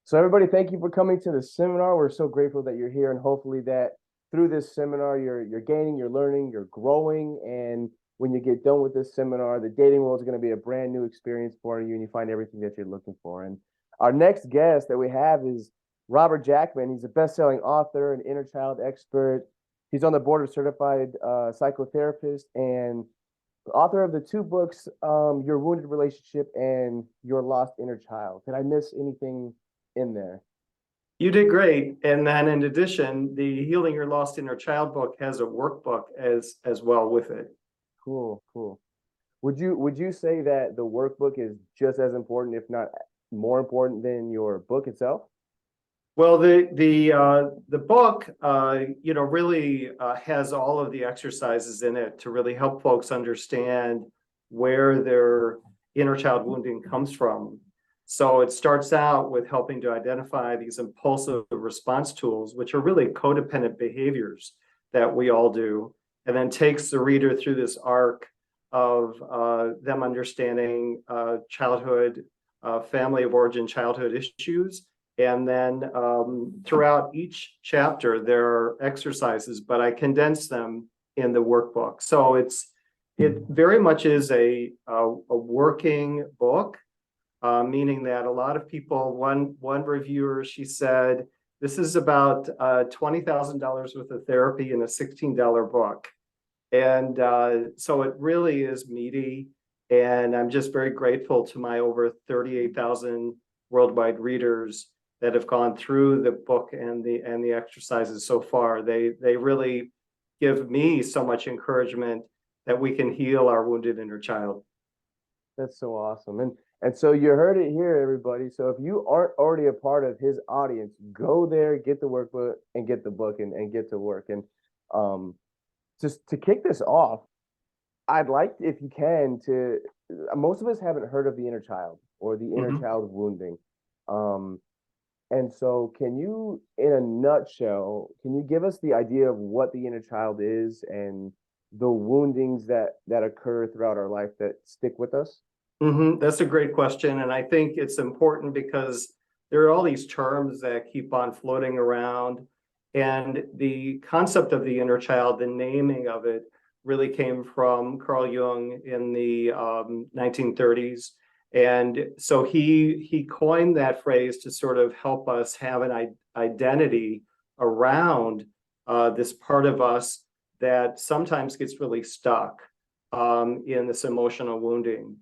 So everybody, thank you for coming to the seminar. We're so grateful that you're here, and hopefully that through this seminar, you're gaining, you're learning, you're growing, and when you get done with this seminar, the dating world is going to be a brand new experience for you, and you find everything that you're looking for. And our next guest that we have is Robert Jackman. He's a best-selling author, an inner child expert. He's on the board of certified psychotherapists and author of the two books, Your Wounded Relationship and Your Lost Inner Child. Did I miss anything in there? You did great. And then in addition, the Healing Your Lost Inner Child book has a workbook as well with it. Cool, cool. Would you say that the workbook is just as important, if not more important than your book itself? Well, the book really has all of the exercises in it to really help folks understand where their inner child wounding comes from. So it starts out with helping to identify these impulsive response tools, which are really codependent behaviors that we all do, and then takes the reader through this arc of them understanding childhood, family of origin childhood issues. And then throughout each chapter, there are exercises, but I condense them in the workbook. So it very much is a working book. Meaning that a lot of people, one reviewer, she said, this is about $20,000 worth of therapy in a $16 book. And so it really is meaty. And I'm just very grateful to my over 38,000 worldwide readers that have gone through the book and the exercises so far. They really give me so much encouragement that we can heal our wounded inner child. That's so awesome. And so you heard it here, everybody. So if you aren't already a part of his audience, go there, get the workbook, and get the book, and get to work. And um, just to kick this off, I'd like, if you can, to most of us haven't heard of the inner child or the inner Mhm. child wounding. Um, and so can you, in a nutshell, can you give us the idea of what the inner child is and the woundings that occur throughout our life that stick with us? That's a great question. And I think it's important because there are all these terms that keep on floating around. And the concept of the inner child, the naming of it, really came from Carl Jung in the 1930s. And so he coined that phrase to sort of help us have an identity around this part of us that sometimes gets really stuck in this emotional wounding.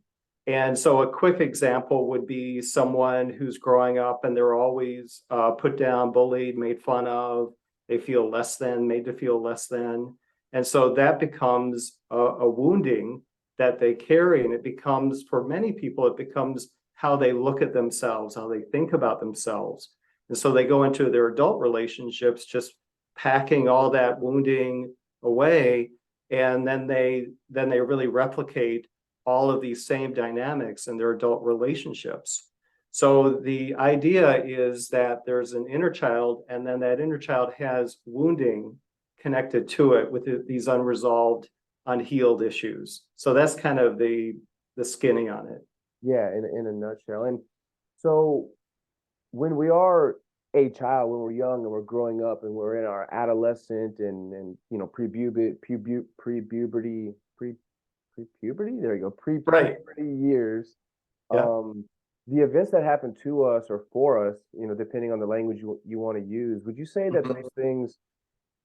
And so a quick example would be someone who's growing up and they're always put down, bullied, made fun of. They feel less than, made to feel less than. And so that becomes a wounding that they carry. And it becomes, for many people, it becomes how they look at themselves, how they think about themselves. And so they go into their adult relationships just packing all that wounding away. And then they really replicate all of these same dynamics in their adult relationships. So the idea is that there's an inner child, and then that inner child has wounding connected to it with these unresolved, unhealed issues. So that's kind of the skinny on it. Yeah, in a nutshell. And so when we are a child, when we're young and we're growing up and we're in our adolescent and pre-puberty, pre-puberty, there you go, Right. pre-puberty years, Yeah. the events that happen to us or for us, depending on the language you want to use, would you say that Mhm. those things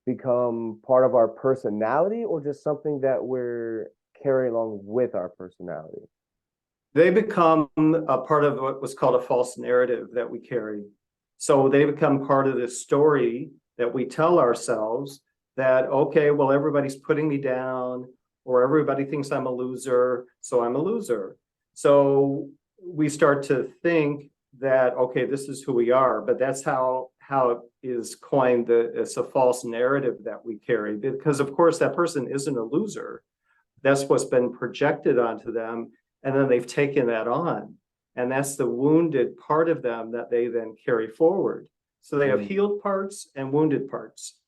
become part of our personality or just something that we're carrying along with our personality? They become a part of what was called a false narrative that we carry. So they become part of this story that we tell ourselves that, okay, well, everybody's putting me down, or everybody thinks I'm a loser, so I'm a loser. So we start to think that, okay, this is who we are, but that's how it is coined. It's a false narrative that we carry, because of course that person isn't a loser. That's what's been projected onto them, and then they've taken that on, and that's the wounded part of them that they then carry forward. So they have Mm. healed parts and wounded parts.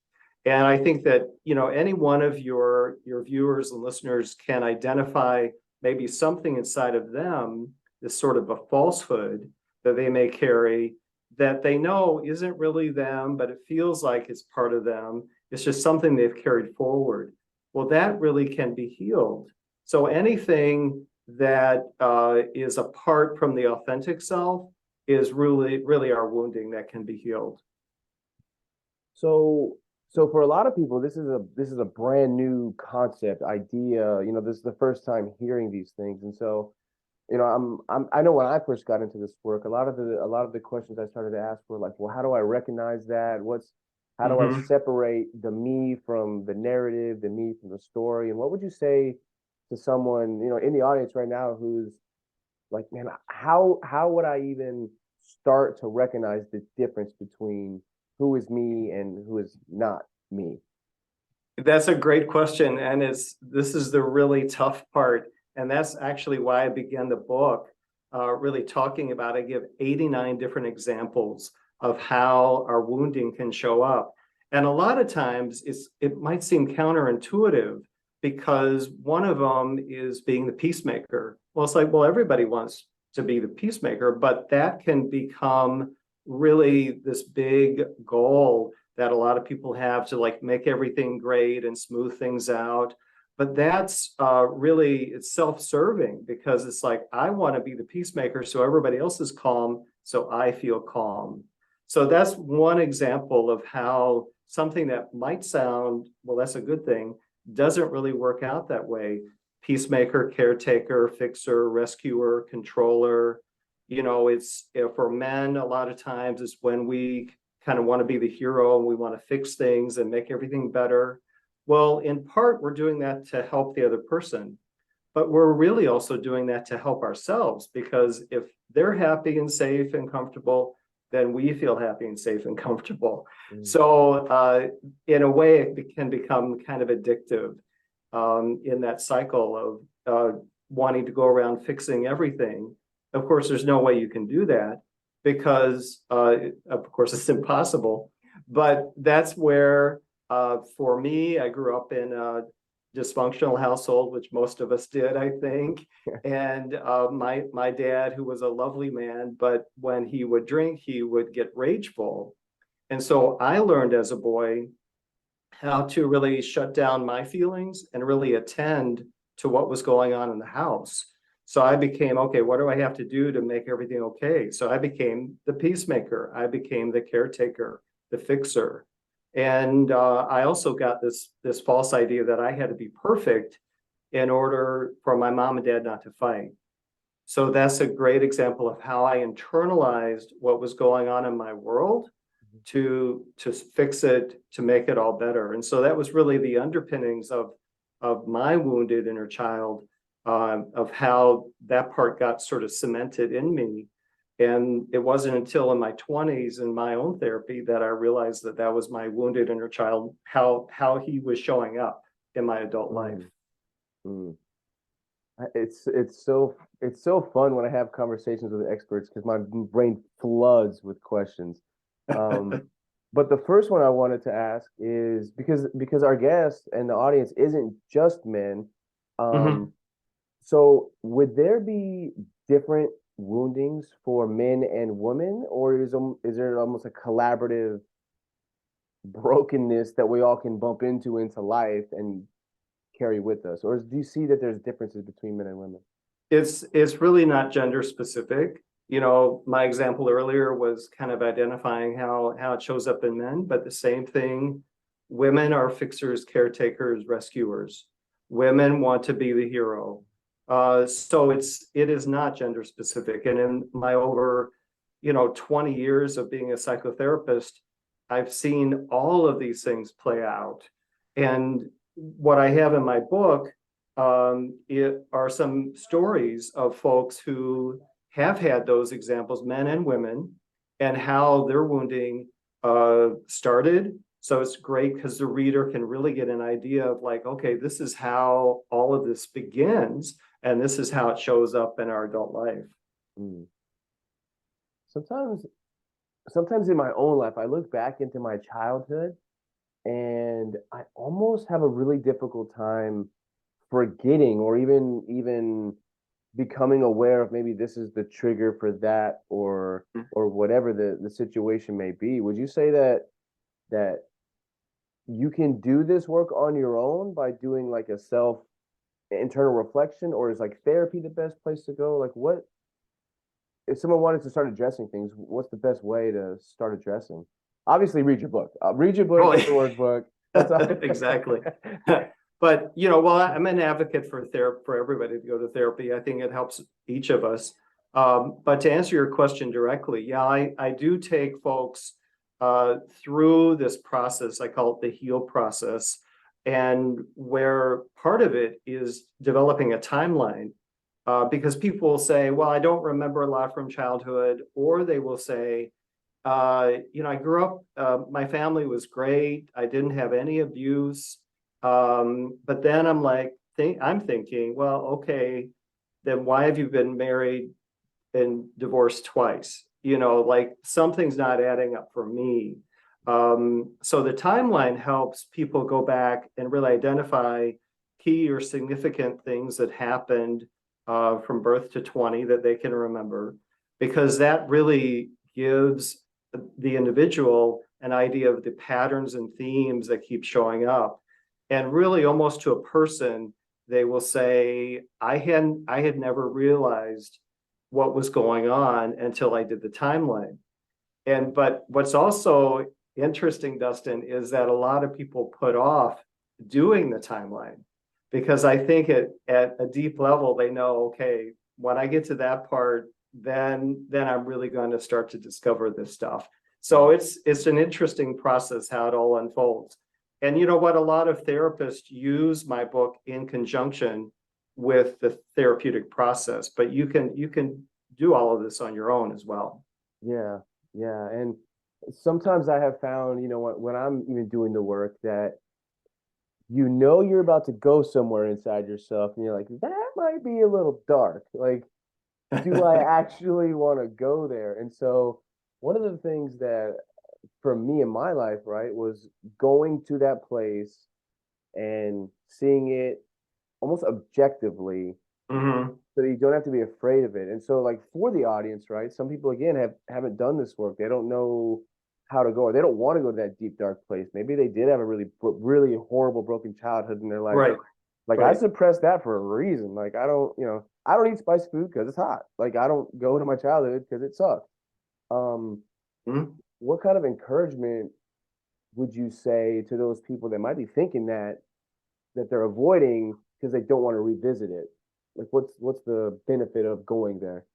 And I think that any one of your viewers and listeners can identify maybe something inside of them, this sort of a falsehood that they may carry, that they know isn't really them, but it feels like it's part of them. It's just something they've carried forward. Well, that really can be healed. So anything that is apart from the authentic self is really our wounding that can be healed. So, so for a lot of people, this is a brand new concept, idea. You know, this is the first time hearing these things, and so you know, I know when I first got into this work, a lot of the questions I started to ask were like, well, how do I recognize that? How do I Mm-hmm. separate the me from the narrative, the me from the story? And what would you say to someone, you know, in the audience right now who's like, man, how would I even start to recognize the difference between who is me and who is not me? That's a great question, and this is the really tough part, and that's actually why I began the book, really talking about. I give 89 different examples of how our wounding can show up, and a lot of times it might seem counterintuitive because one of them is being the peacemaker. Well, it's like, well, everybody wants to be the peacemaker, but that can become really this big goal that a lot of people have to like make everything great and smooth things out. But that's really, it's self-serving because it's like, I want to be the peacemaker so everybody else is calm, so I feel calm. So that's one example of how something that might sound, well, that's a good thing, doesn't really work out that way. Peacemaker, caretaker, fixer, rescuer, controller. You know, it's for men, a lot of times it's when we kind of want to be the hero and we want to fix things and make everything better. Well, in part, we're doing that to help the other person, but we're really also doing that to help ourselves because if they're happy and safe and comfortable, then we feel happy and safe and comfortable. Mm. So, in a way, it can become kind of addictive in that cycle of wanting to go around fixing everything. Of course, there's no way you can do that because, of course, it's impossible. But that's where, for me, I grew up in a dysfunctional household, which most of us did, I think. And my dad, who was a lovely man, but when he would drink, he would get rageful. And so I learned as a boy how to really shut down my feelings and really attend to what was going on in the house. So I became, okay, what do I have to do to make everything okay? So I became the peacemaker. I became the caretaker, the fixer. And I also got this false idea that I had to be perfect in order for my mom and dad not to fight. So that's a great example of how I internalized what was going on in my world to fix it, to make it all better. And so that was really the underpinnings of my wounded inner child, of how that part got sort of cemented in me. And it wasn't until in my 20s in my own therapy that I realized that that was my wounded inner child, how he was showing up in my adult life. Mm. Mm. It's so fun when I have conversations with experts because my brain floods with questions. Um, but the first one I wanted to ask is because our guest and the audience isn't just men. Mhm. Um, so would there be different woundings for men and women, or is there almost a collaborative brokenness that we all can bump into life and carry with us? Or do you see that there's differences between men and women? It's really not gender specific. You know, my example earlier was kind of identifying how it shows up in men, but the same thing, women are fixers, caretakers, rescuers. Women want to be the hero. So it is not gender specific. And in my over, 20 years of being a psychotherapist, I've seen all of these things play out. And what I have in my book, it are some stories of folks who have had those examples, men and women, and how their wounding started. So it's great because the reader can really get an idea of like, okay, this is how all of this begins, and this is how it shows up in our adult life. Mm. Sometimes, sometimes in my own life, I look back into my childhood and I almost have a really difficult time forgetting or even becoming aware of maybe this is the trigger for that, or whatever the situation may be. Would you say that you can do this work on your own by doing like a self internal reflection, or is like therapy the best place to go? Like, what if someone wanted to start addressing things, what's the best way to start addressing? Obviously, read your book. Read your book, Oh, get the workbook. That's all. exactly. But well, I'm an advocate for therapy, for everybody to go to therapy. I think it helps each of us. But to answer your question directly, yeah, I do take folks through this process. I call it the heal process, and where part of it is developing a timeline. Because people will say, well, I don't remember a lot from childhood, or they will say, I grew up, my family was great. I didn't have any abuse. But then I'm thinking, well, okay, then why have you been married and divorced twice? Like something's not adding up for me. So the timeline helps people go back and really identify key or significant things that happened from birth to 20 that they can remember, because that really gives the individual an idea of the patterns and themes that keep showing up. And really almost to a person, they will say, I had never realized what was going on until I did the timeline. But what's also interesting, Dustin, is that a lot of people put off doing the timeline because I think at a deep level, they know, okay, when I get to that part, then I'm really going to start to discover this stuff. So it's an interesting process how it all unfolds. And you know what? A lot of therapists use my book in conjunction with the therapeutic process, but you can do all of this on your own as well. Yeah, yeah. And sometimes I have found, when I'm even doing the work, that you're about to go somewhere inside yourself, and you're like, that might be a little dark. Like, do I actually want to go there? And so, one of the things that for me in my life, right, was going to that place and seeing it almost objectively, Mm-hmm. so that you don't have to be afraid of it. And so, like for the audience, right, some people again haven't done this work. They don't know how to go, or they don't want to go to that deep dark place. Maybe they did have a really horrible broken childhood, and they're like, Right, I right. suppressed that for a reason. Like I don't eat spicy food because it's hot. Like I don't go to my childhood because it sucked. Um, Mhm. what kind of encouragement would you say to those people that might be thinking that they're avoiding because they don't want to revisit it? Like what's the benefit of going there?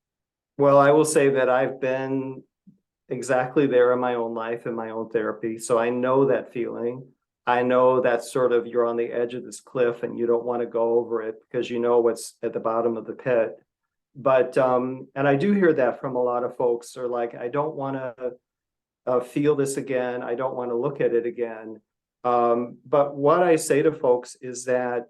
Well, I will say that I've been exactly there in my own life, in my own therapy. So I know that feeling. I know that sort of you're on the edge of this cliff and you don't want to go over it because you know what's at the bottom of the pit. But and I do hear that from a lot of folks. They're like, I don't want to feel this again. I don't want to look at it again. But what I say to folks is that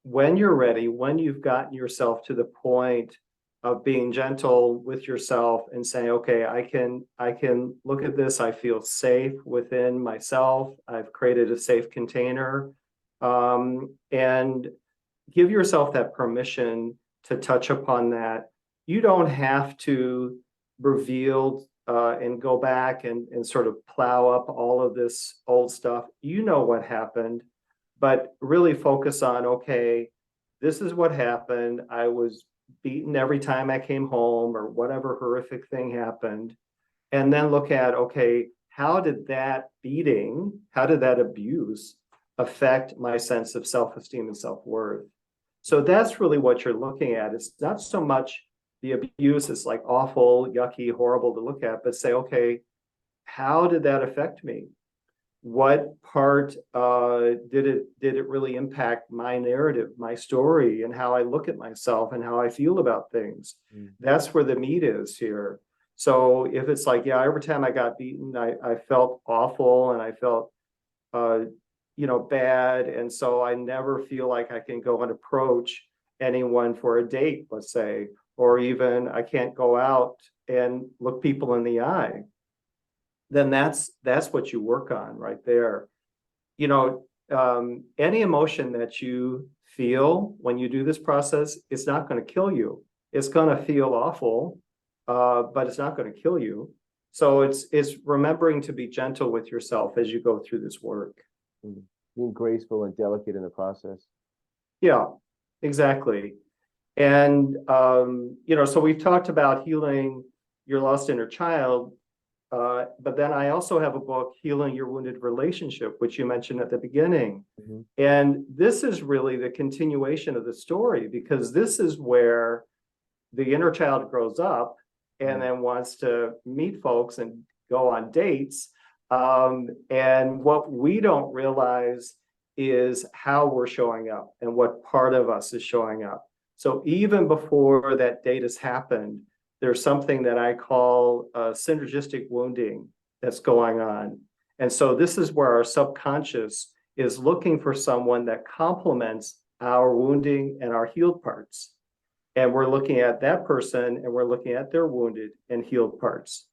when you're ready, when you've gotten yourself to the point of being gentle with yourself and saying, okay, I can look at this. I feel safe within myself. I've created a safe container, and give yourself that permission to touch upon that. You don't have to reveal and go back and sort of plow up all of this old stuff. You know what happened, but really focus on, okay, this is what happened. I was beaten every time I came home, or whatever horrific thing happened. And then look at, okay, how did that beating, how did that abuse affect my sense of self-esteem and self-worth? So that's really what you're looking at. It's not so much the abuse is like awful, yucky, horrible to look at, but say, okay, how did that affect me? What part did it really impact my narrative, my story, and how I look at myself and how I feel about things? Mm. That's where the meat is here. So if it's like, yeah, every time I got beaten, I felt awful and I felt uh, bad. And so I never feel like I can go and approach anyone for a date, let's say, or even I can't go out and look people in the eye. Then that's what you work on right there. You know, any emotion that you feel when you do this process, it's not going to kill you. It's going to feel awful, but it's not going to kill you. So it's remembering to be gentle with yourself as you go through this work. Being graceful and delicate in the process. Yeah, exactly. And so we've talked about healing your lost inner child, but then I also have a book, Healing Your Wounded Relationship, which you mentioned at the beginning. Mm-hmm. And this is really the continuation of the story, because this is where the inner child grows up and then wants to meet folks and go on dates. And what we don't realize is how we're showing up and what part of us is showing up. So even before that date has happened, there's something that I call synergistic wounding that's going on. And so this is where our subconscious is looking for someone that complements our wounding and our healed parts. And we're looking at that person and we're looking at their wounded and healed parts.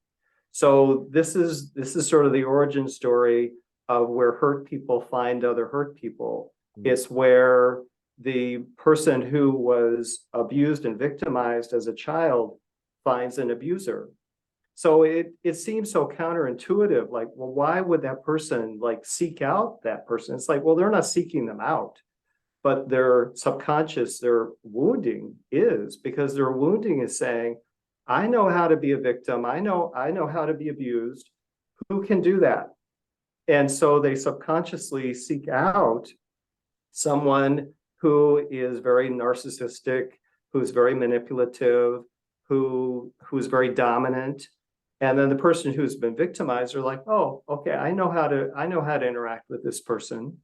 So this is sort of the origin story of where hurt people find other hurt people. It's where the person who was abused and victimized as a child finds an abuser. So it seems so counterintuitive, like, well, why would that person like seek out that person? It's like, well, they're not seeking them out, but their subconscious, their wounding is, because their wounding is saying, I know how to be a victim. I know how to be abused. Who can do that? And so they subconsciously seek out someone who is very narcissistic, who's very manipulative, who's very dominant. And then the person who's been victimized are like, oh, okay, I know how to interact with this person.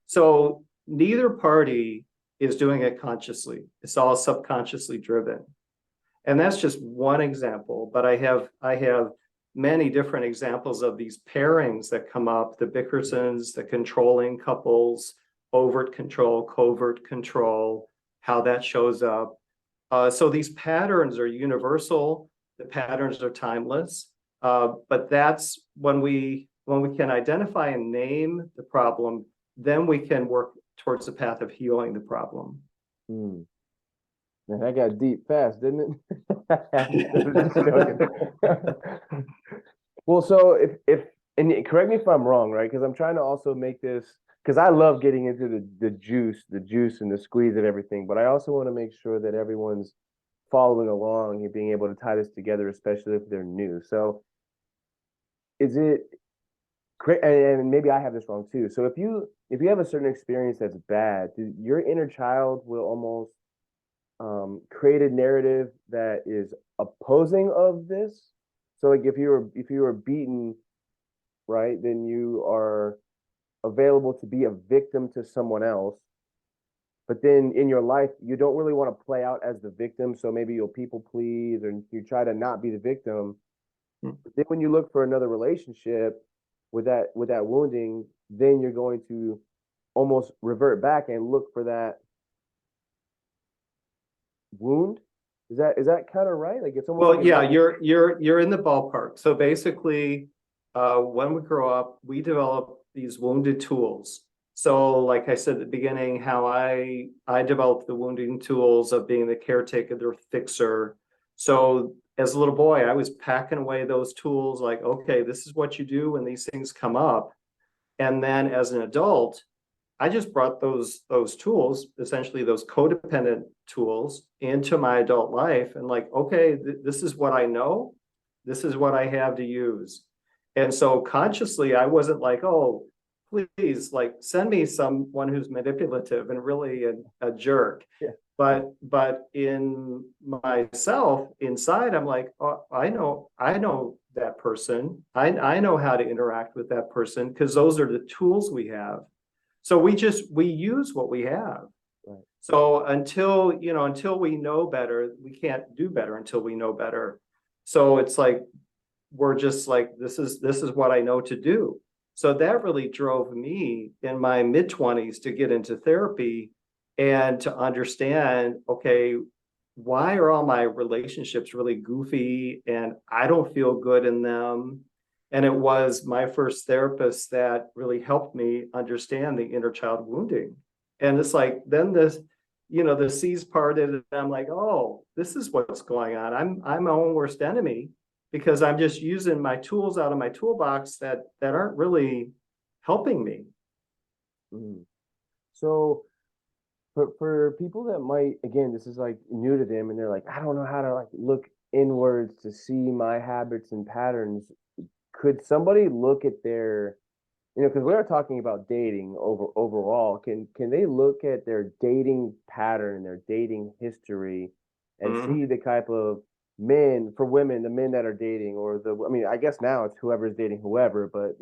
So neither party is doing it consciously. It's all subconsciously driven. And that's just one example, but I have many different examples of these pairings that come up, the Bickersons, the controlling couples, overt control, covert control, how that shows up. So these patterns are universal. The patterns are timeless. But that's when we can identify and name the problem, then we can work towards the path of healing the problem. Man, that got deep fast, didn't it? Well, so if and correct me if I'm wrong, right? Because I'm trying to also make this, because I love getting into the juice and the squeeze of everything, but I also want to make sure that everyone's following along and being able to tie this together, especially if they're new. So is it correct? And maybe I have this wrong too. So if you have a certain experience that's bad, your inner child will almost create a narrative that is opposing of this. So like if you were beaten, right, then you are available to be a victim to someone else. But then in your life, you don't really want to play out as the victim. So maybe you'll people please or you try to not be the victim. But then when you look for another relationship with that wounding, then you're going to almost revert back and look for that wound. Is that kind of right? Like it's almost Well, like yeah, you're in the ballpark. So basically, when we grow up, we develop these wounded tools. So like I said at the beginning, how I developed the wounding tools of being the caretaker, the fixer. So as a little boy, I was packing away those tools like, okay, this is what you do when these things come up. And then as an adult, I just brought those tools, essentially those codependent tools, into my adult life and like, okay, this is what I know. This is what I have to use. And so consciously, I wasn't like, oh, please, like send me someone who's manipulative and really a jerk. Yeah. But in myself, inside, I'm like, oh, I know that person. I know how to interact with that person because those are the tools we have. So we use what we have. Right. So until we know better, we can't do better until we know better. So it's like we're just like this is what I know to do. So that really drove me in my mid-20s to get into therapy and to understand, okay, why are all my relationships really goofy and I don't feel good in them? And it was my first therapist that really helped me understand the inner child wounding. And it's like, then this, the seas parted, and I'm like, oh, this is what's going on. I'm my own worst enemy because I'm just using my tools out of my toolbox that aren't really helping me. Mhm. So for people that might, again, this is like new to them and they're like, I don't know how to like look inwards to see my habits and patterns. Could somebody look at their, because we are talking about dating overall, can they look at their dating pattern and their dating history and Mhm. see the type of men, for women, the men that are dating, or I mean, I guess now it's whoever's dating whoever, but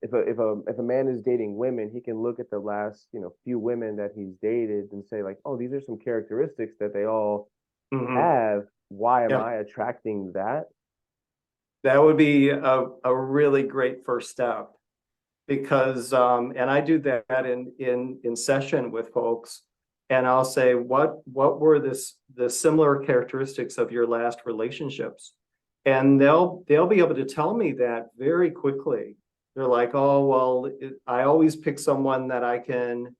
if a man is dating women, he can look at the last, few women that he's dated and say like, oh, these are some characteristics that they all Mhm. have. Why am Yeah, I attracting that? that would be a really great first step because and I do that in session with folks, and I'll say what were the similar characteristics of your last relationships, and they'll be able to tell me that very quickly. They're like, oh well, I always pick someone that I can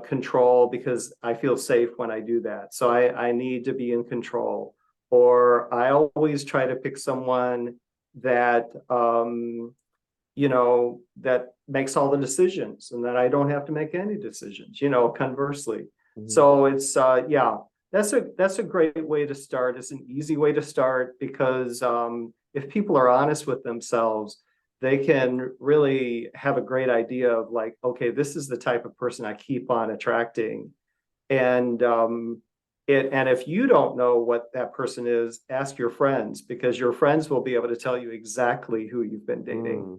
control because I feel safe when I do that. So I need to be in control. Or I always try to pick someone that that makes all the decisions and that I don't have to make any decisions, conversely. Mhm. So it's yeah, that's a great way to start. It's an easy way to start because if people are honest with themselves, they can really have a great idea of like, okay, this is the type of person I keep on attracting. And and if you don't know what that person is, ask your friends because your friends will be able to tell you exactly who you've been dating. Mm.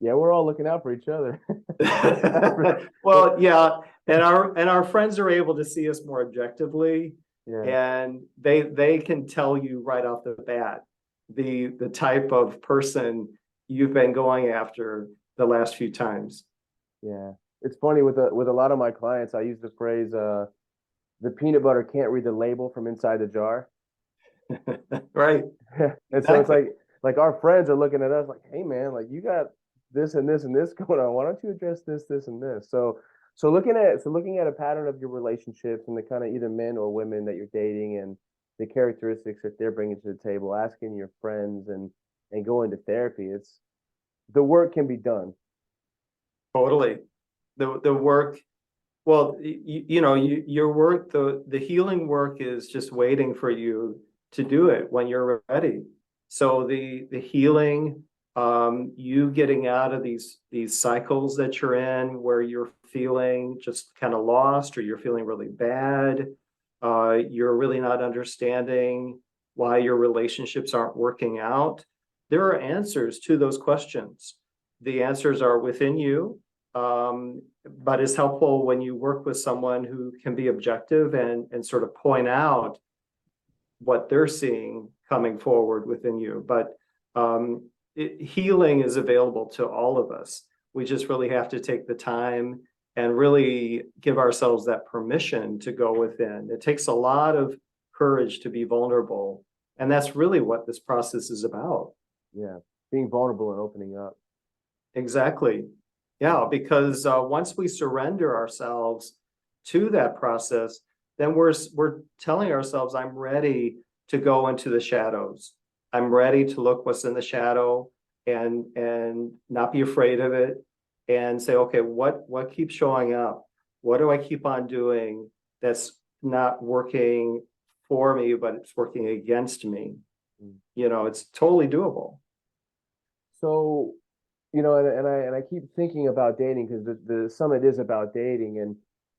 Yeah, we're all looking out for each other. Well, yeah, and our friends are able to see us more objectively, Yeah, and they can tell you right off the bat the type of person you've been going after the last few times. yeah. It's funny with a lot of my clients, I use the phrase the peanut butter can't read the label from inside the jar. Right, And so it's exactly. like our friends are looking at us like, hey man, like you got this and this and this going on. Why don't you address this and this? So looking at a pattern of your relationships and the kind of either men or women that you're dating and the characteristics that they're bringing to the table, asking your friends and going to therapy, it's the work can be done. Totally. The work, well, your work, the healing work is just waiting for you to do it when you're ready. So the healing, you getting out of these cycles that you're in where you're feeling just kind of lost or you're feeling really bad, you're really not understanding why your relationships aren't working out. There are answers to those questions. The answers are within you, but it's helpful when you work with someone who can be objective and sort of point out what they're seeing coming forward within you. But healing is available to all of us. We just really have to take the time and really give ourselves that permission to go within. It takes a lot of courage to be vulnerable. And that's really what this process is about. Yeah. Being vulnerable and opening up. Exactly. Yeah, because once we surrender ourselves to that process, then we're telling ourselves, I'm ready to go into the shadows. I'm ready to look what's in the shadow and not be afraid of it and say, okay, what keeps showing up? What do I keep on doing that's not working for me, but it's working against me? Mm. It's totally doable. So, and I keep thinking about dating because the summit is about dating. And,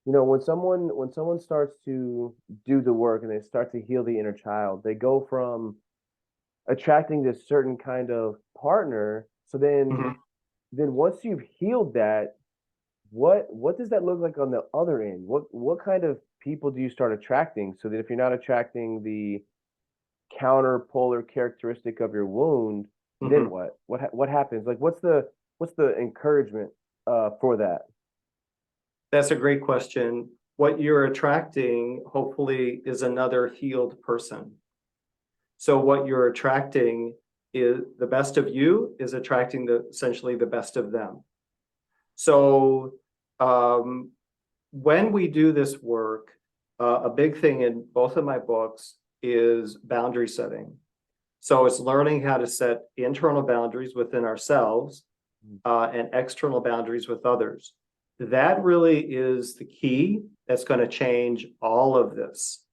when someone starts to do the work and they start to heal the inner child, they go from attracting this certain kind of partner. So then Mhm. then once you've healed that, what does that look like on the other end? What kind of people do you start attracting so that if you're not attracting the counterpolar characteristic of your wound, then Mhm. what happens? Like what's the encouragement for that? That's a great question. What you're attracting, hopefully, is another healed person. So what you're attracting is the best of you is attracting essentially the best of them. So when we do this work, a big thing in both of my books is boundary setting. So it's learning how to set internal boundaries within ourselves and external boundaries with others. That really is the key that's going to change all of this.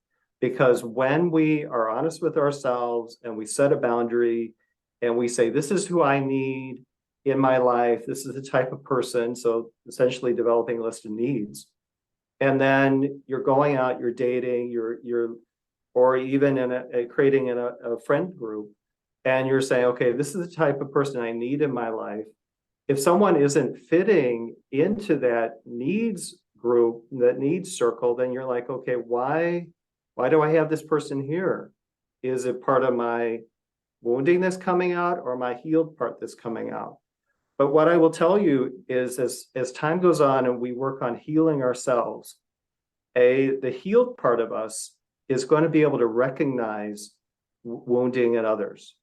Because when we are honest with ourselves and we set a boundary and we say, this is who I need in my life, this is the type of person, so essentially developing a list of needs. And then you're going out, you're dating, you're or even in creating a friend group, and you're saying, okay, this is the type of person I need in my life. If someone isn't fitting into that needs group, that needs circle, then you're like, okay, why do I have this person here? Is it part of my wounding that's coming out or my healed part that's coming out? But what I will tell you is as time goes on and we work on healing ourselves, the healed part of us is going to be able to recognize wounding in others.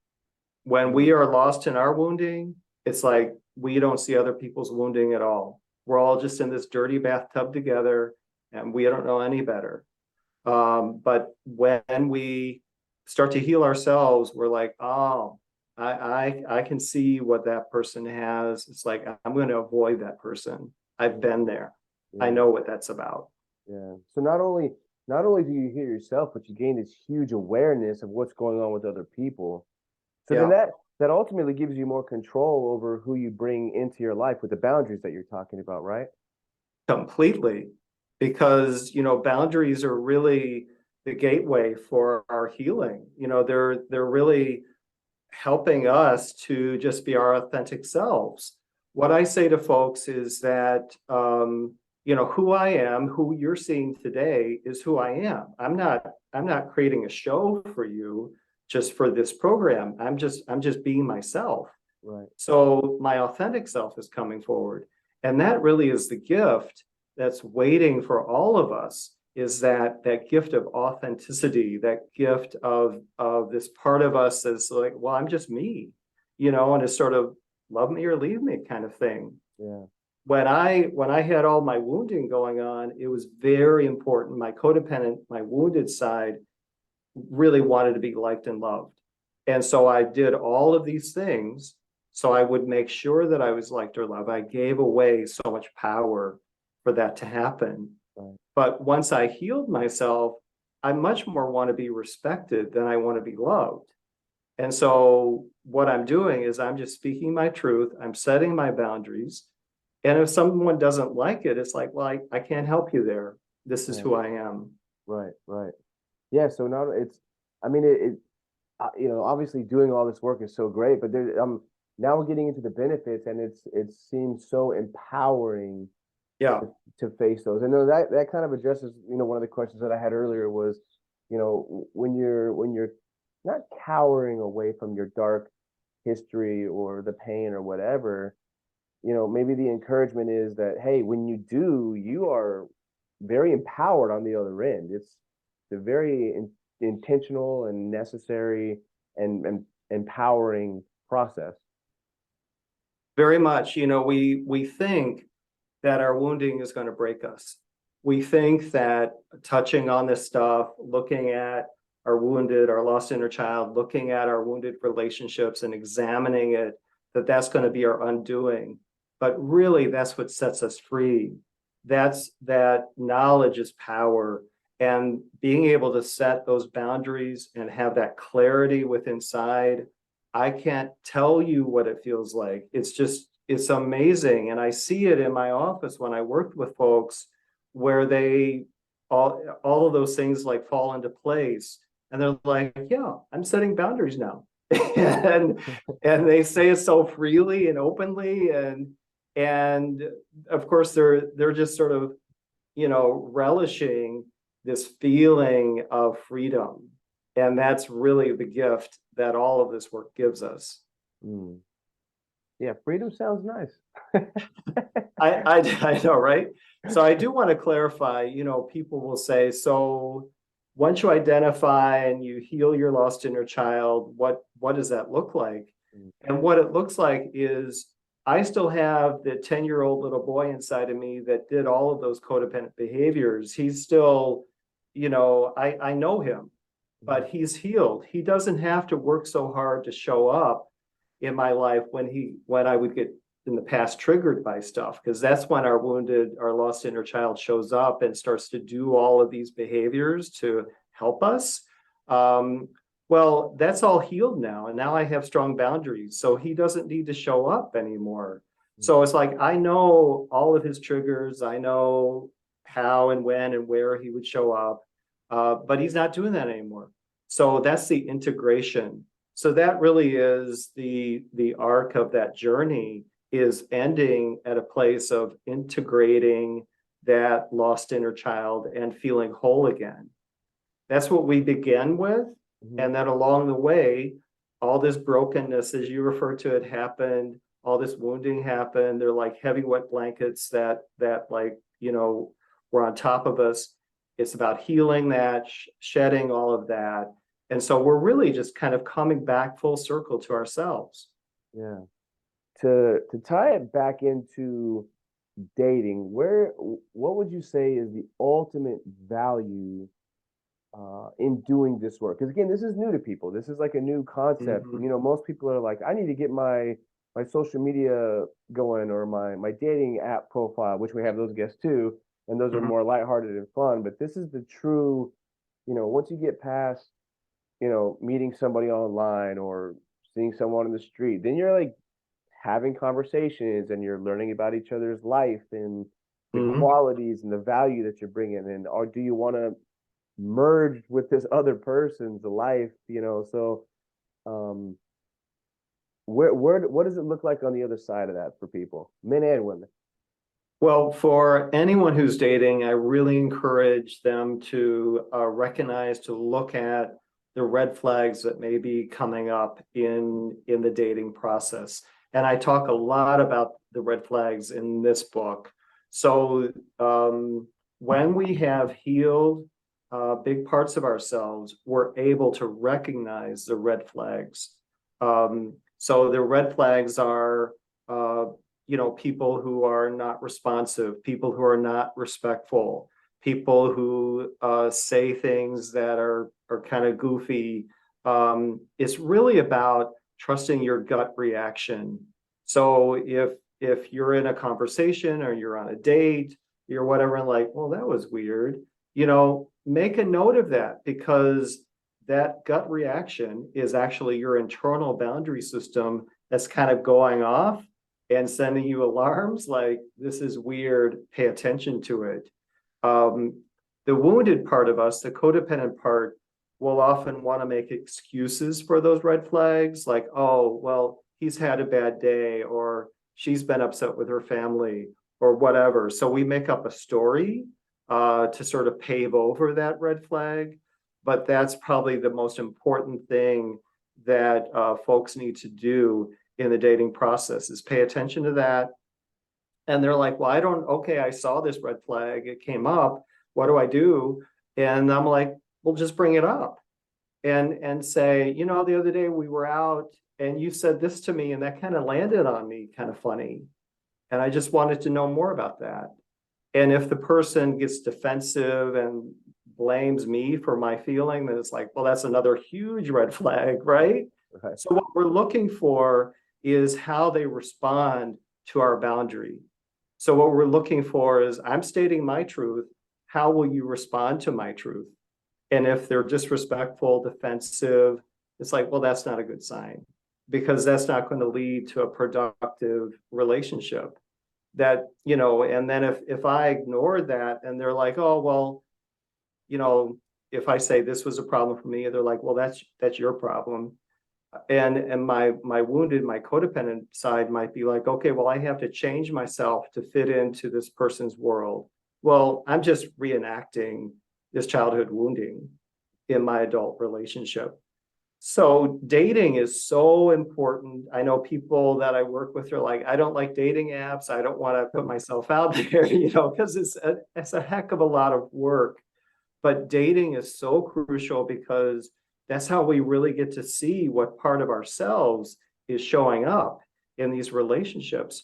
When we are lost in our wounding, it's like we don't see other people's wounding at all. We're all just in this dirty bathtub together and we don't know any better. But when we start to heal ourselves, we're like, oh, I can see what that person has. It's like, I'm going to avoid that person. I've been there. Yeah. I know what that's about. Yeah. So not only do you heal yourself, but you gain this huge awareness of what's going on with other people. So then Yeah, that ultimately gives you more control over who you bring into your life with the boundaries that you're talking about, right? completely. Because, boundaries are really the gateway for our healing. They're really helping us to just be our authentic selves. What I say to folks is that, who I am, who you're seeing today is who I am. I'm not creating a show for you just for this program. I'm just being myself. Right. So my authentic self is coming forward. And that really is the gift that's waiting for all of us, is that gift of authenticity, that gift of this part of us that's like, well, I'm just me, and it's sort of love me or leave me kind of thing. Yeah. When I had all my wounding going on, it was very important. My codependent, my wounded side really wanted to be liked and loved. And so I did all of these things so I would make sure that I was liked or loved. I gave away so much power for that to happen. Right. But once I healed myself, I much more want to be respected than I want to be loved. And so what I'm doing is I'm just speaking my truth. I'm setting my boundaries. And if someone doesn't like it, it's like, well, I can't help you there. This is Yeah. who I am. Right. Right. Yeah. So now I mean, obviously doing all this work is so great, but now we're getting into the benefits, and it seems so empowering Yeah. to face those. I know that kind of addresses, one of the questions that I had earlier was, when you're not cowering away from your dark history or the pain or whatever, maybe the encouragement is that, hey, when you do, you are very empowered on the other end. It's a very intentional and necessary and empowering process. Very much. We think that our wounding is going to break us. We think that touching on this stuff, looking at our lost inner child, looking at our wounded relationships and examining it, that's going to be our undoing. But really, that's what sets us free. That knowledge is power. And being able to set those boundaries and have that clarity within inside, I can't tell you what it feels like. It's amazing. And I see it in my office when I work with folks where all of those things like fall into place. And they're like, yeah, I'm setting boundaries now. and they say it so freely and openly. And of course they're just sort of, relishing this feeling of freedom. And that's really the gift that all of this work gives us. Mm. Yeah, freedom sounds nice. I know, right? So I do want to clarify, people will say, so once you identify and you heal your lost inner child, what does that look like? And what it looks like is I still have the 10-year-old little boy inside of me that did all of those codependent behaviors. He's still, I know him, but he's healed. He doesn't have to work so hard to show up in my life when I would get in the past triggered by stuff, because that's when our lost inner child shows up and starts to do all of these behaviors to help us. Well, that's all healed now. And now I have strong boundaries. So he doesn't need to show up anymore. So it's like, I know all of his triggers. I know how and when and where he would show up. But he's not doing that anymore. So that's the integration. So that really is the arc of that journey, is ending at a place of integrating that lost inner child and feeling whole again. That's what we begin with. And then along the way, all this brokenness, as you refer to it, happened. All this wounding happened. They're like heavy, wet blankets that were on top of us. It's about healing that, shedding all of that. And so we're really just kind of coming back full circle to ourselves. Yeah. To tie it back into dating, what would you say is the ultimate value in doing this work? Because again, this is new to people. This is like a new concept. Most people are like, I need to get my social media going, or my dating app profile, which we have those guests too, and those are more lighthearted and fun. But this is the true, once you get past, meeting somebody online or seeing someone in the street, then you're like having conversations and you're learning about each other's life and the qualities and the value that you're bringing in. Or do you want to merge with this other person's life? So what does it look like on the other side of that for people, men and women? Well, for anyone who's dating, I really encourage them to recognize, to look at the red flags that may be coming up in the dating process. And I talk a lot about the red flags in this book. So when we have healed big parts of ourselves, we're able to recognize the red flags. So the red flags are, people who are not responsive, people who are not respectful, people who say things that are kind of goofy. It's really about trusting your gut reaction. So if you're in a conversation or you're on a date, you're whatever, and like, well, that was weird, make a note of that, because that gut reaction is actually your internal boundary system that's kind of going off and sending you alarms like, this is weird, pay attention to it. The wounded part of us, the codependent part, will often want to make excuses for those red flags, like, oh, well, he's had a bad day, or she's been upset with her family, or whatever. So we make up a story to sort of pave over that red flag. But that's probably the most important thing that folks need to do in the dating process, is pay attention to that. And they're like, well, I saw this red flag, it came up, what do I do? And I'm like, well, just bring it up and say, the other day we were out and you said this to me and that kind of landed on me kind of funny. And I just wanted to know more about that. And if the person gets defensive and blames me for my feeling, then it's like, well, that's another huge red flag, right? So what we're looking for is how they respond to our boundary. So what we're looking for is, I'm stating my truth. How will you respond to my truth? And if they're disrespectful, defensive, it's like, well, that's not a good sign, because that's not going to lead to a productive relationship. That, and then if I ignore that and they're like, oh, well, if I say this was a problem for me, they're like, well, that's your problem. And my wounded, my codependent side might be like, okay, well, I have to change myself to fit into this person's world. Well, I'm just reenacting this childhood wounding in my adult relationship. So dating is so important. I know people that I work with are like, I don't like dating apps. I don't want to put myself out there, because it's a heck of a lot of work. But dating is so crucial because that's how we really get to see what part of ourselves is showing up in these relationships.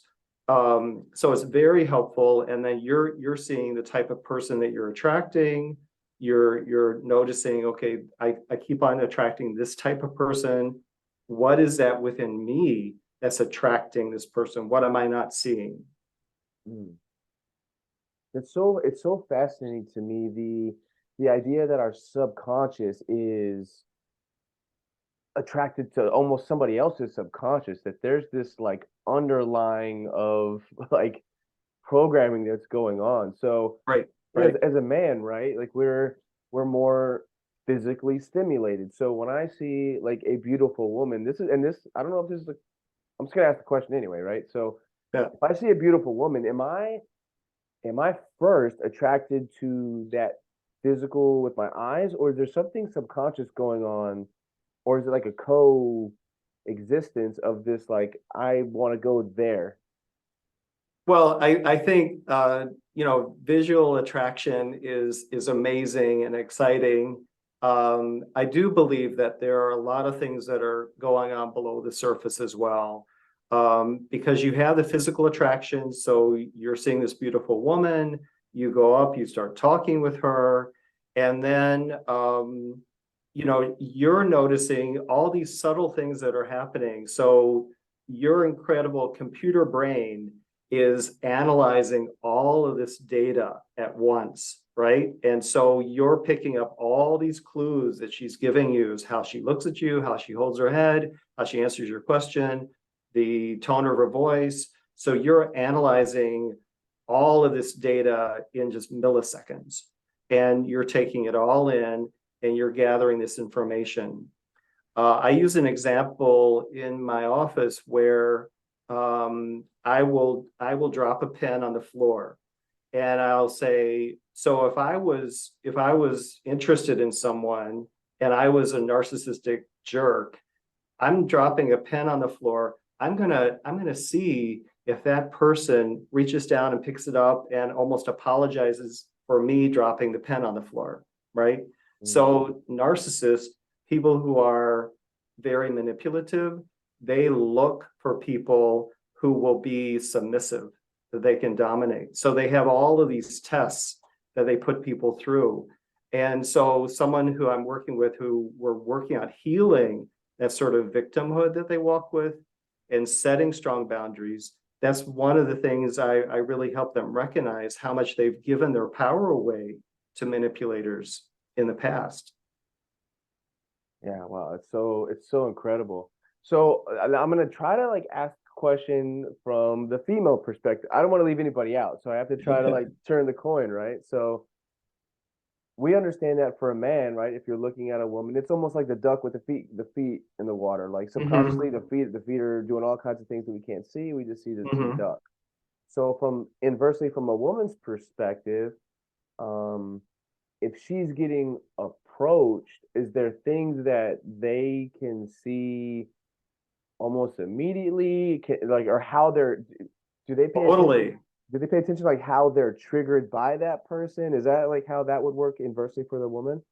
So it's very helpful. And then you're seeing the type of person that you're attracting. You're noticing, okay, I keep on attracting this type of person. What is that within me that's attracting this person? What am I not seeing? Mm. It's so fascinating to me, the idea that our subconscious is attracted to almost somebody else's subconscious, that there's this like underlying of like programming that's going on. So Right, as right. as a man, right? Like we're more physically stimulated. So when I see like a beautiful woman, this I don't know if this is I'm just gonna ask the question anyway, right? So Yeah. if I see a beautiful woman, am I first attracted to that physical with my eyes, or is there something subconscious going on, or is it like a coexistence of this like I want to go there? Well, I think visual attraction is amazing and exciting. I do believe that there are a lot of things that are going on below the surface as well. Because you have the physical attraction, so you're seeing this beautiful woman, you go up, you start talking with her, and then you're noticing all these subtle things that are happening. So your incredible computer brain is analyzing all of this data at once, right? And so you're picking up all these clues that she's giving you, is how she looks at you, how she holds her head, how she answers your question, the tone of her voice. So you're analyzing all of this data in just milliseconds, and you're taking it all in and you're gathering this information. I use an example in my office where I will drop a pen on the floor, and I'll say, so if I was interested in someone and I was a narcissistic jerk, I'm dropping a pen on the floor. I'm gonna see if that person reaches down and picks it up and almost apologizes for me dropping the pen on the floor, right? Mm. So narcissists, people who are very manipulative, they look for people who will be submissive, that they can dominate. So they have all of these tests that they put people through. And so someone who I'm working with, who we're working on healing that sort of victimhood that they walk with and setting strong boundaries, that's one of the things I really help them recognize, how much they've given their power away to manipulators in the past. Yeah, wow, it's so incredible. So I'm gonna try to like ask a question from the female perspective. I don't want to leave anybody out, so I have to try to like turn the coin, right? So we understand that for a man, right? If you're looking at a woman, it's almost like the duck with the feet in the water. Like subconsciously, Mm-hmm. the feet are doing all kinds of things that we can't see. We just see the Mm-hmm. duck. So from inversely from a woman's perspective, um, if she's getting approached, is there things that they can see almost immediately, like, or how do they pay attention? Totally. Do they pay attention like how they're triggered by that person? Is that like how that would work inversely for the woman?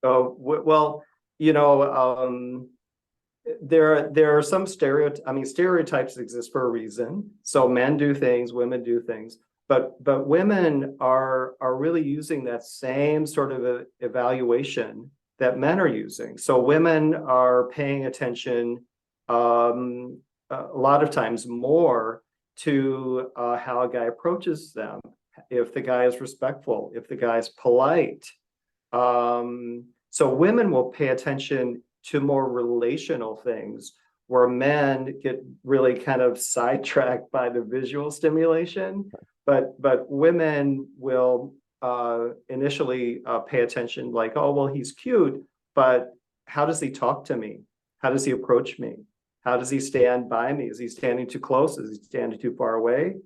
Well, you know, there are some stereotypes exist for a reason. So men do things, women do things, but women are really using that same sort of evaluation that men are using. So women are paying attention a lot of times more to how a guy approaches them, if the guy is respectful, if the guy's polite. So women will pay attention to more relational things, where men get really kind of sidetracked by the visual stimulation, but women will initially pay attention, like, oh, well, he's cute, but how does he talk to me? How does he approach me? How does he stand by me? Is he standing too close? Is he standing too far away?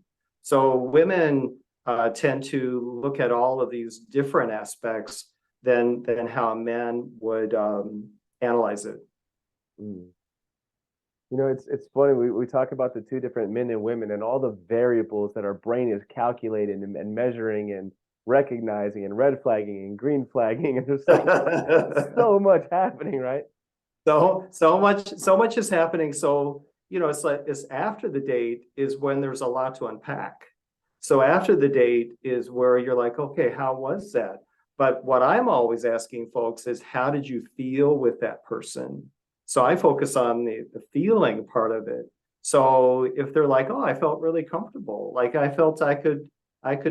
So women tend to look at all of these different aspects than how a man would analyze it. Mm. It's funny. We talk about the two different men and women and all the variables that our brain is calculating and measuring. And recognizing and red flagging and green flagging, and there's like so much happening, right? So much is happening. So, it's like it's after the date is when there's a lot to unpack. So after the date is where you're like, okay, how was that? But what I'm always asking folks is, how did you feel with that person? So I focus on the feeling part of it. So if they're like, oh, I felt really comfortable, like I felt I could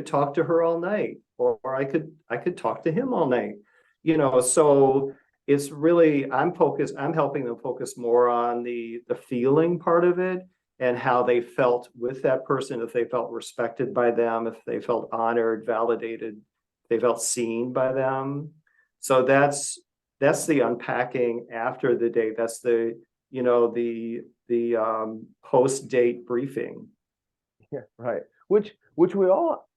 talk to her all night, or I could talk to him all night, so it's really, I'm helping them focus more on the feeling part of it, and how they felt with that person, if they felt respected by them, if they felt honored, validated, they felt seen by them. So that's the unpacking after the date. That's the post date briefing. Yeah, right. Which we all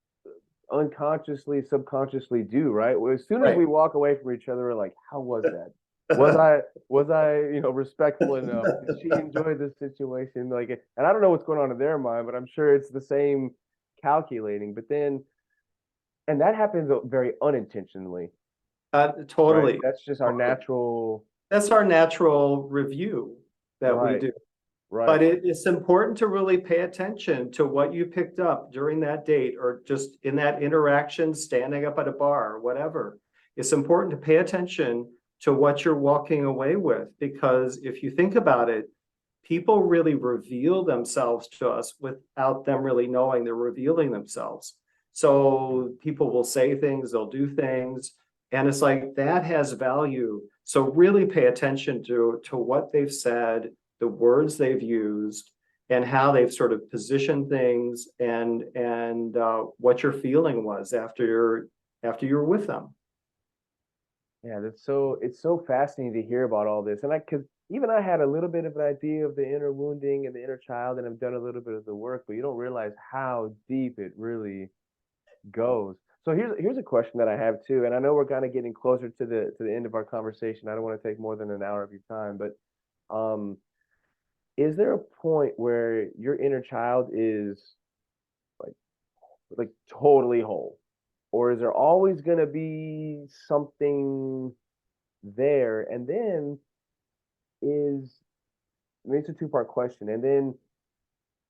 unconsciously, subconsciously do, right? As soon as Right. we walk away from each other, we're like, how was that? Was I, respectful enough? Did she enjoy this situation? Like, and I don't know what's going on in their mind, but I'm sure it's the same calculating. But then, and that happens very unintentionally, right? Totally. That's just our natural, That's our natural review that we right, do. right. But it's important to really pay attention to what you picked up during that date, or just in that interaction, standing up at a bar, or whatever. It's important to pay attention to what you're walking away with, because if you think about it, people really reveal themselves to us without them really knowing they're revealing themselves. So people will say things, they'll do things, and it's like that has value. So really pay attention to what they've said, the words they've used, and how they've sort of positioned things, and what your feeling was after you're with them. Yeah, it's so fascinating to hear about all this. And because even I had a little bit of an idea of the inner wounding and the inner child, and I've done a little bit of the work, but you don't realize how deep it really goes. So here's a question that I have too, and I know we're kind of getting closer to the end of our conversation. I don't want to take more than an hour of your time, but um, is there a point where your inner child is like totally whole? Or is there always going to be something there? And then is, I mean, it's a two-part question. And then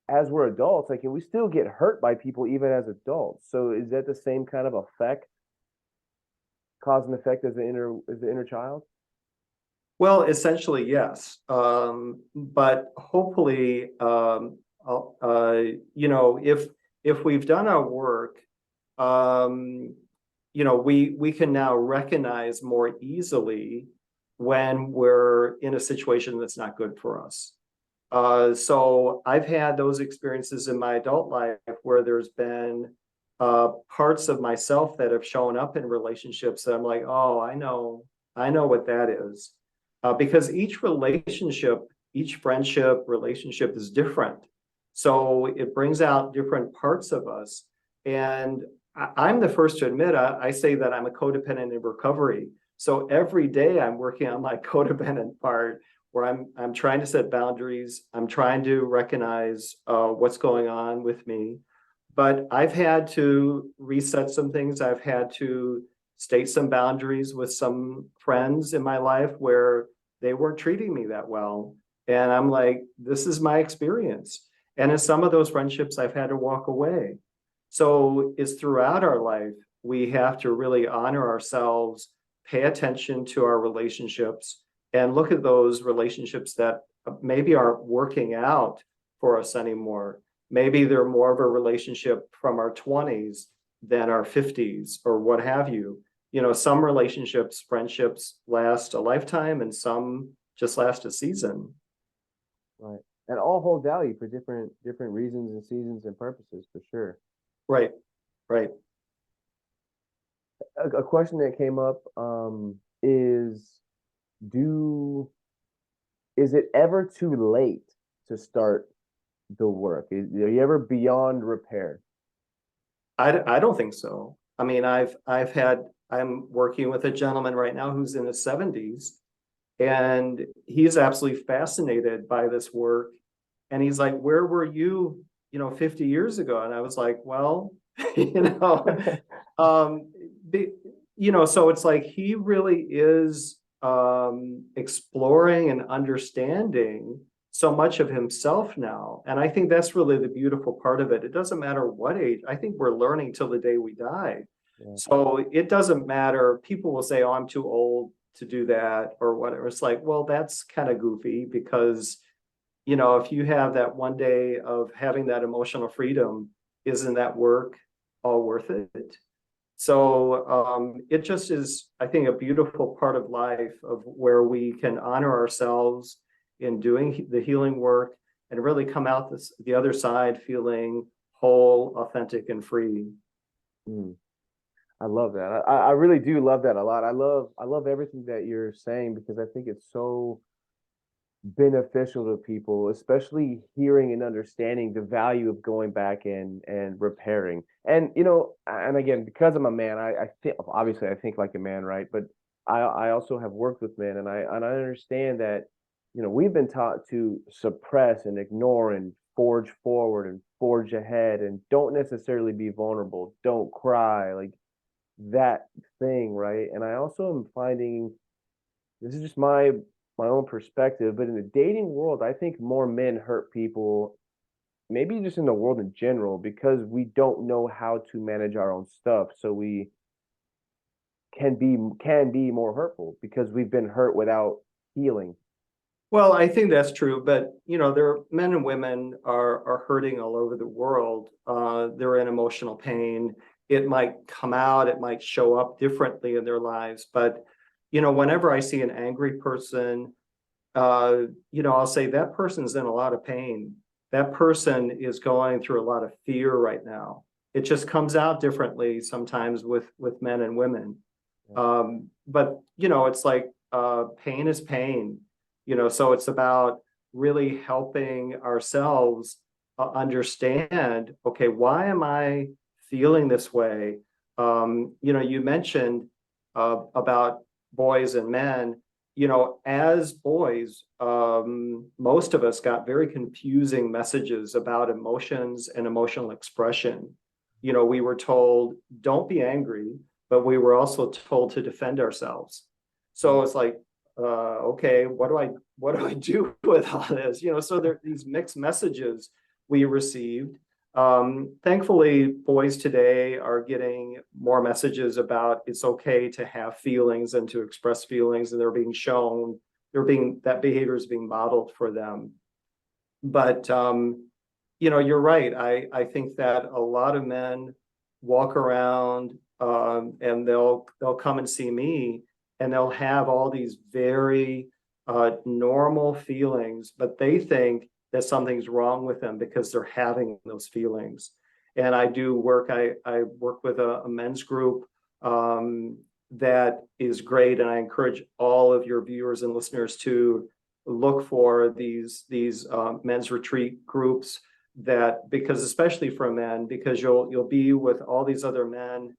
as we're adults, like, can we still get hurt by people even as adults? So is that the same kind of effect, cause and effect as the inner child? Well, essentially, yes. But hopefully, if we've done our work, um, we can now recognize more easily when we're in a situation that's not good for us. So I've had those experiences in my adult life where there's been parts of myself that have shown up in relationships that I'm like, oh, I know what that is. Because each relationship, each friendship relationship is different. So it brings out different parts of us. And I'm the first to admit, I say that I'm a codependent in recovery. So every day I'm working on my codependent part, where I'm trying to set boundaries. I'm trying to recognize what's going on with me. But I've had to reset some things. I've had to state some boundaries with some friends in my life where they weren't treating me that well. And I'm like, this is my experience. And in some of those friendships, I've had to walk away. So it's throughout our life, we have to really honor ourselves, pay attention to our relationships, and look at those relationships that maybe aren't working out for us anymore. Maybe they're more of a relationship from our 20s than our 50s, or what have you. Some relationships, friendships last a lifetime, and some just last a season. Right. And all hold value for different reasons and seasons and purposes for sure. Right, right. A question that came up is do is it ever too late to start the work? Are you ever beyond repair? I don't think so. I mean, I'm working with a gentleman right now who's in his 70s, and he's absolutely fascinated by this work. And he's like, where were you, 50 years ago? And I was like, well, you know, Um, the, so it's like he really is exploring and understanding so much of himself now. And I think that's really the beautiful part of it. It doesn't matter what age. I think we're learning till the day we die. Yeah. So it doesn't matter. People will say, oh, I'm too old to do that or whatever. It's like, well, that's kind of goofy because, if you have that one day of having that emotional freedom, isn't that work all worth it? So it just is, I think, a beautiful part of life of where we can honor ourselves in doing the healing work and really come out the other side feeling whole, authentic, and free. Mm, I love that. I really do love that a lot. I love everything that you're saying because I think it's so beneficial to people, especially hearing and understanding the value of going back and repairing. And and again, because I'm a man, I think obviously I think like a man, right? But I also have worked with men, and I understand that we've been taught to suppress and ignore and forge forward and forge ahead and don't necessarily be vulnerable, don't cry, like that thing, right? And I also am finding this is just my own perspective, but in the dating world, I think more men hurt people, maybe just in the world in general, because we don't know how to manage our own stuff. So we can be more hurtful because we've been hurt without healing. Well, I think that's true, but there are men and women are hurting all over the world. They're in emotional pain. It might come out, it might show up differently in their lives, but whenever I see an angry person, I'll say that person's in a lot of pain. That person is going through a lot of fear right now. It just comes out differently sometimes with men and women. Yeah. But it's like pain is pain. So it's about really helping ourselves understand, okay, why am I feeling this way? You mentioned about boys and men. As boys, most of us got very confusing messages about emotions and emotional expression. We were told, don't be angry, but we were also told to defend ourselves. So it's like, okay, what do I do with all this? So there are these mixed messages we received. Thankfully, boys today are getting more messages about it's okay to have feelings and to express feelings, and they're being shown, that behavior is being modeled for them. But you're right. I think that a lot of men walk around and they'll come and see me, and they'll have all these very normal feelings, but they think that something's wrong with them because they're having those feelings. And I do work, I work with a men's group that is great. And I encourage all of your viewers and listeners to look for these men's retreat groups, that because especially for men, because you'll be with all these other men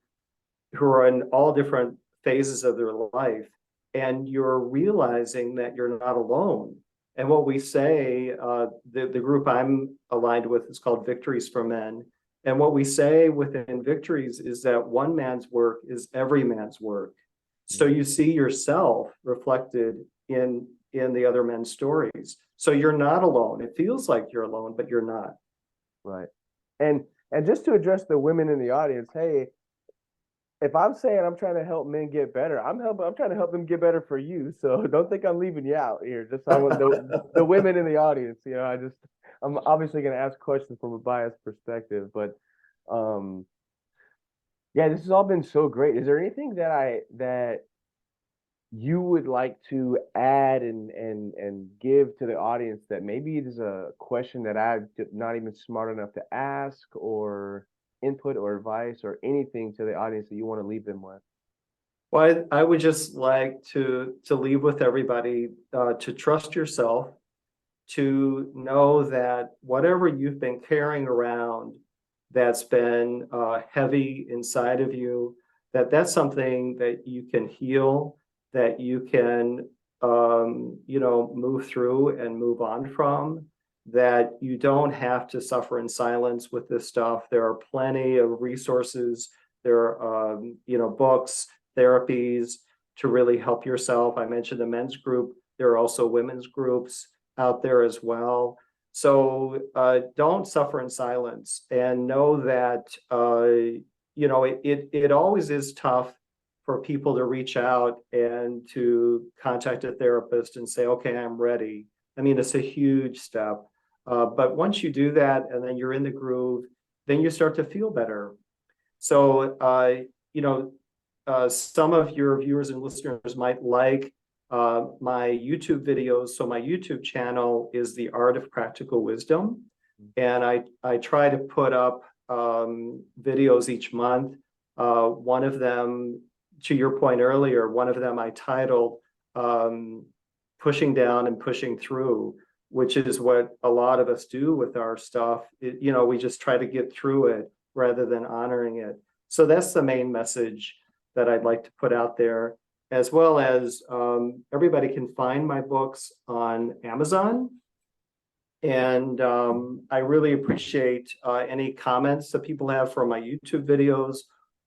who are in all different phases of their life, and you're realizing that you're not alone. And what we say, the group I'm aligned with is called Victories for Men. And what we say within Victories is that one man's work is every man's work. So you see yourself reflected in the other men's stories. So you're not alone. It feels like you're alone, but you're not. Right. And just to address the women in the audience, hey, if I'm saying I'm trying to help men get better, I'm trying to help them get better for you. So don't think I'm leaving you out here. Just I want the women in the audience, I'm obviously going to ask questions from a biased perspective, but um yeah, this has all been so great. Is there anything that you would like to add and give to the audience that maybe it is a question that I'm not even smart enough to ask, or input or advice or anything to the audience that you want to leave them with? Well, I would just like to leave with everybody to trust yourself, to know that whatever you've been carrying around that's been heavy inside of you, that's something that you can heal, that you can move through and move on from, that you don't have to suffer in silence with this stuff. There are plenty of resources There are, books, therapies to really help yourself. I mentioned the men's group. There are also women's groups out there as well. So don't suffer in silence, and know that, it always is tough for people to reach out and to contact a therapist and say, okay, I'm ready. I mean, it's a huge step. But once you do that and then you're in the groove, then you start to feel better. So, some of your viewers and listeners might like my YouTube videos. So my YouTube channel is The Art of Practical Wisdom. And I try to put up videos each month. One of them, to your point earlier, one of them I titled Pushing Down and Pushing Through, which is what a lot of us do with our stuff. We just try to get through it rather than honoring it. So that's the main message that I'd like to put out there, as well as everybody can find my books on Amazon. And I really appreciate any comments that people have from my YouTube videos,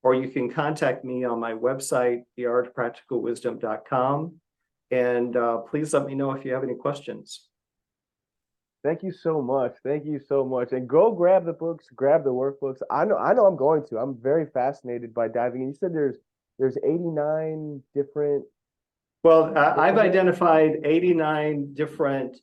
or you can contact me on my website, theartofpracticalwisdom.com. And please let me know if you have any questions. Thank you so much. Thank you so much. And go grab the books, grab the workbooks. I know I'm going to. I'm very fascinated by diving in. You said there's 89 different. Well, I've identified 89 different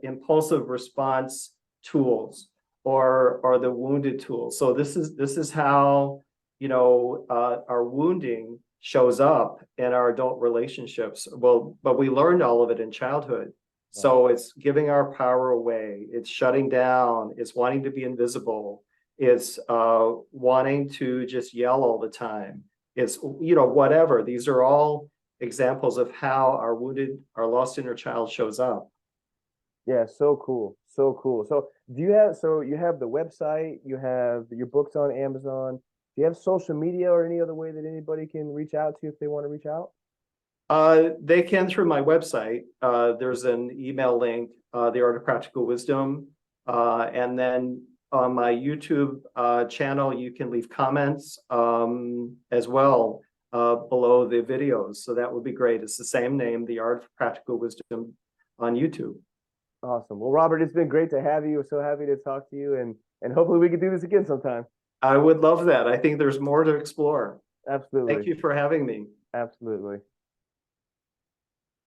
impulsive response tools, or the wounded tools. So this is how, our wounding shows up in our adult relationships. Well, but we learned all of it in childhood. So it's giving our power away. It's shutting down. It's wanting to be invisible. It's wanting to just yell all the time. It's, whatever. These are all examples of how our lost inner child shows up. Yeah, so cool. So cool. So you have the website, you have your books on Amazon. Do you have social media or any other way that anybody can reach out to you if they want to reach out? They can through my website. There's an email link, The Art of Practical Wisdom. And then on my YouTube channel, you can leave comments as well below the videos. So that would be great. It's the same name, The Art of Practical Wisdom, on YouTube. Awesome. Well, Robert, it's been great to have you. We're so happy to talk to you, and hopefully we can do this again sometime. I would love that. I think there's more to explore. Absolutely. Thank you for having me. Absolutely.